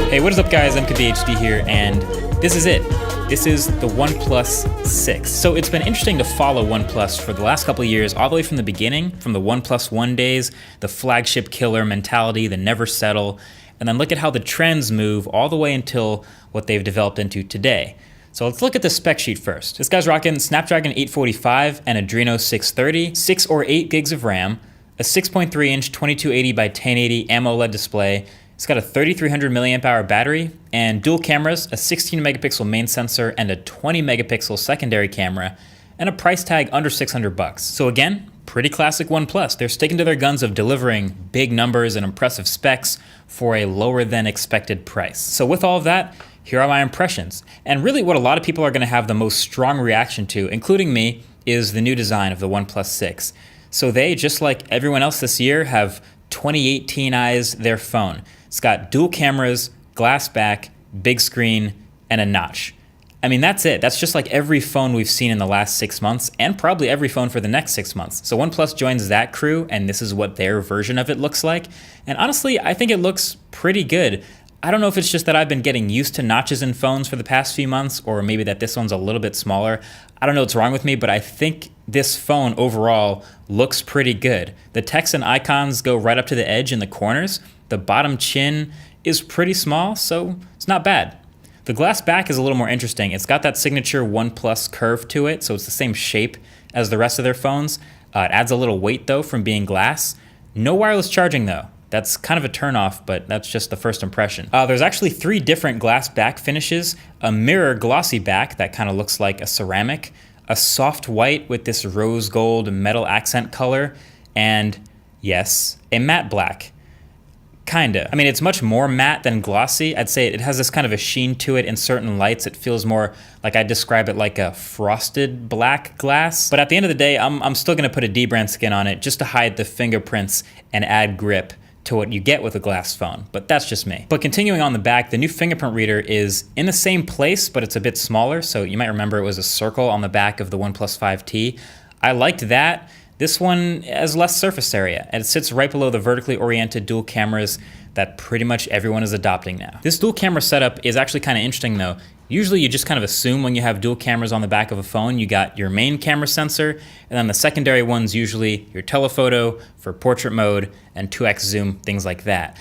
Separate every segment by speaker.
Speaker 1: Hey, what is up guys, MKBHD here, and this is it. This is the OnePlus 6. So it's been interesting to follow OnePlus for the last couple of years, all the way from the beginning, from the OnePlus One days, the flagship killer mentality, the never settle, and then look at how the trends move all the way until what they've developed into today. So let's look at the spec sheet first. This guy's rocking Snapdragon 845 and Adreno 630, 6 or 8 gigs of RAM, a 6.3-inch 2280 by 1080 AMOLED display. It's got a 3300 milliamp hour battery and dual cameras, a 16 megapixel main sensor and a 20 megapixel secondary camera, and a price tag under 600 bucks. So again, pretty classic OnePlus. They're sticking to their guns of delivering big numbers and impressive specs for a lower than expected price. So with all of that, here are my impressions. And really what a lot of people are gonna have the most strong reaction to, including me, is the new design of the OnePlus 6. So they, just like everyone else this year, have 2018ized their phone. It's got dual cameras, glass back, big screen, and a notch. I mean, that's it. That's just like every phone we've seen in the last 6 months, and probably every phone for the next 6 months. So OnePlus joins that crew, and this is what their version of it looks like. And honestly, I think it looks pretty good. I don't know if it's just that I've been getting used to notches in phones for the past few months, or maybe that this one's a little bit smaller. I don't know what's wrong with me, but I think this phone overall looks pretty good. The text and icons go right up to the edge in the corners. The bottom chin is pretty small, so it's not bad. The glass back is a little more interesting. It's got that signature OnePlus curve to it, so it's the same shape as the rest of their phones. It adds a little weight though from being glass. No wireless charging though. That's kind of a turnoff, but that's just the first impression. There's actually 3 different glass back finishes: a mirror glossy back that kind of looks like a ceramic, a soft white with this rose gold metal accent color, and yes, a matte black. Kinda. I mean, it's much more matte than glossy. I'd say it has this kind of a sheen to it in certain lights. It feels more like, I'd describe it like a frosted black glass. But at the end of the day, I'm still gonna put a D-brand skin on it just to hide the fingerprints and add grip to what you get with a glass phone, but that's just me. But continuing on the back, the new fingerprint reader is in the same place, but it's a bit smaller. So you might remember it was a circle on the back of the OnePlus 5T. I liked that. This one has less surface area, and it sits right below the vertically oriented dual cameras that pretty much everyone is adopting now. This dual camera setup is actually kind of interesting though. Usually you just kind of assume when you have dual cameras on the back of a phone, you got your main camera sensor, and then the secondary one's usually your telephoto for portrait mode and 2x zoom, things like that.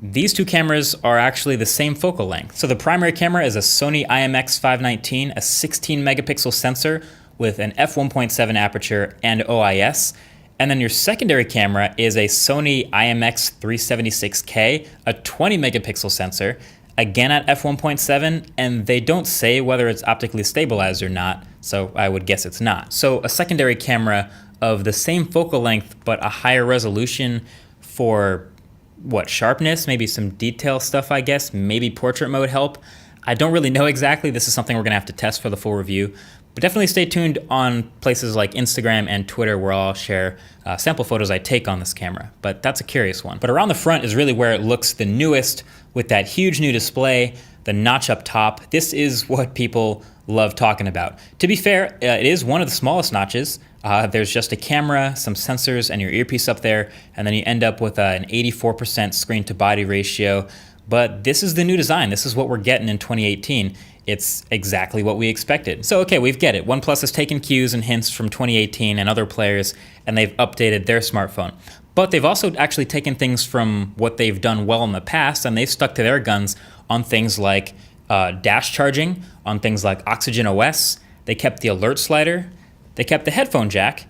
Speaker 1: These 2 cameras are actually the same focal length. So the primary camera is a Sony IMX519, a 16 megapixel sensor with an f1.7 aperture and OIS. And then your secondary camera is a Sony IMX376K, a 20 megapixel sensor, again at f1.7, and they don't say whether it's optically stabilized or not, so I would guess it's not. So a secondary camera of the same focal length, but a higher resolution for what, sharpness, maybe some detail stuff, I guess, maybe portrait mode help. I don't really know exactly. This is something we're gonna have to test for the full review. But definitely stay tuned on places like Instagram and Twitter, where I'll share sample photos I take on this camera. But that's a curious one. But around the front is really where it looks the newest, with that huge new display, the notch up top. This is what people love talking about. To be fair, it is one of the smallest notches. There's just a camera, some sensors, and your earpiece up there, and then you end up with an 84% screen to body ratio. But this is the new design. This is what we're getting in 2018. It's exactly what we expected. So okay, we get it. OnePlus has taken cues and hints from 2018 and other players, and they've updated their smartphone. But they've also actually taken things from what they've done well in the past, and they've stuck to their guns on things like dash charging, on things like Oxygen OS. They kept the alert slider, they kept the headphone jack,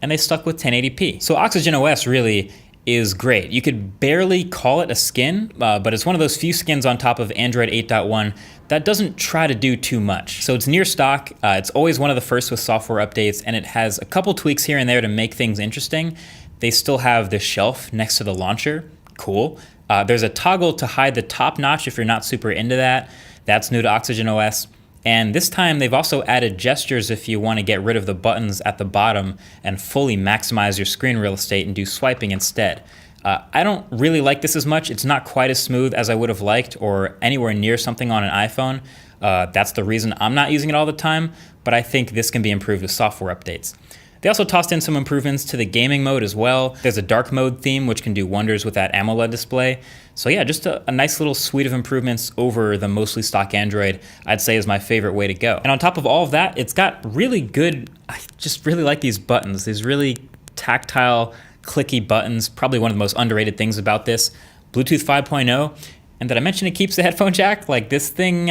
Speaker 1: and they stuck with 1080p. So Oxygen OS really is great. You could barely call it a skin, but it's one of those few skins on top of Android 8.1 that doesn't try to do too much. So it's near stock, it's always one of the first with software updates, and it has a couple tweaks here and there to make things interesting. They still have the shelf next to the launcher, cool. There's a toggle to hide the top notch if you're not super into that. That's new to Oxygen OS. And this time they've also added gestures if you want to get rid of the buttons at the bottom and fully maximize your screen real estate and do swiping instead. I don't really like this as much. It's not quite as smooth as I would have liked or anywhere near something on an iPhone. That's the reason I'm not using it all the time, but I think this can be improved with software updates. They also tossed in some improvements to the gaming mode as well. There's a dark mode theme, which can do wonders with that AMOLED display. So yeah, just a nice little suite of improvements over the mostly stock Android, I'd say is my favorite way to go. And on top of all of that, it's got really good, I just really like these buttons, these really tactile, clicky buttons. Probably one of the most underrated things about this. Bluetooth 5.0. And did I mention it keeps the headphone jack? Like, this thing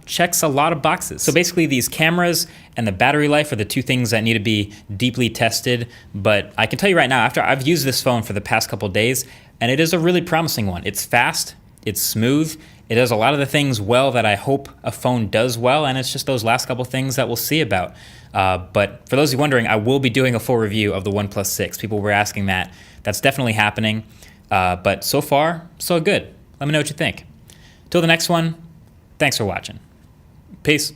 Speaker 1: checks a lot of boxes. So basically these cameras and the battery life are the two things that need to be deeply tested. But I can tell you right now, after I've used this phone for the past couple days, and it is a really promising one. It's fast, it's smooth, it does a lot of the things well that I hope a phone does well, and it's just those last couple things that we'll see about. But for those of you wondering, I will be doing a full review of the OnePlus 6. People were asking that. That's definitely happening. But so far, so good. Let me know what you think. Till the next one, thanks for watching. Peace.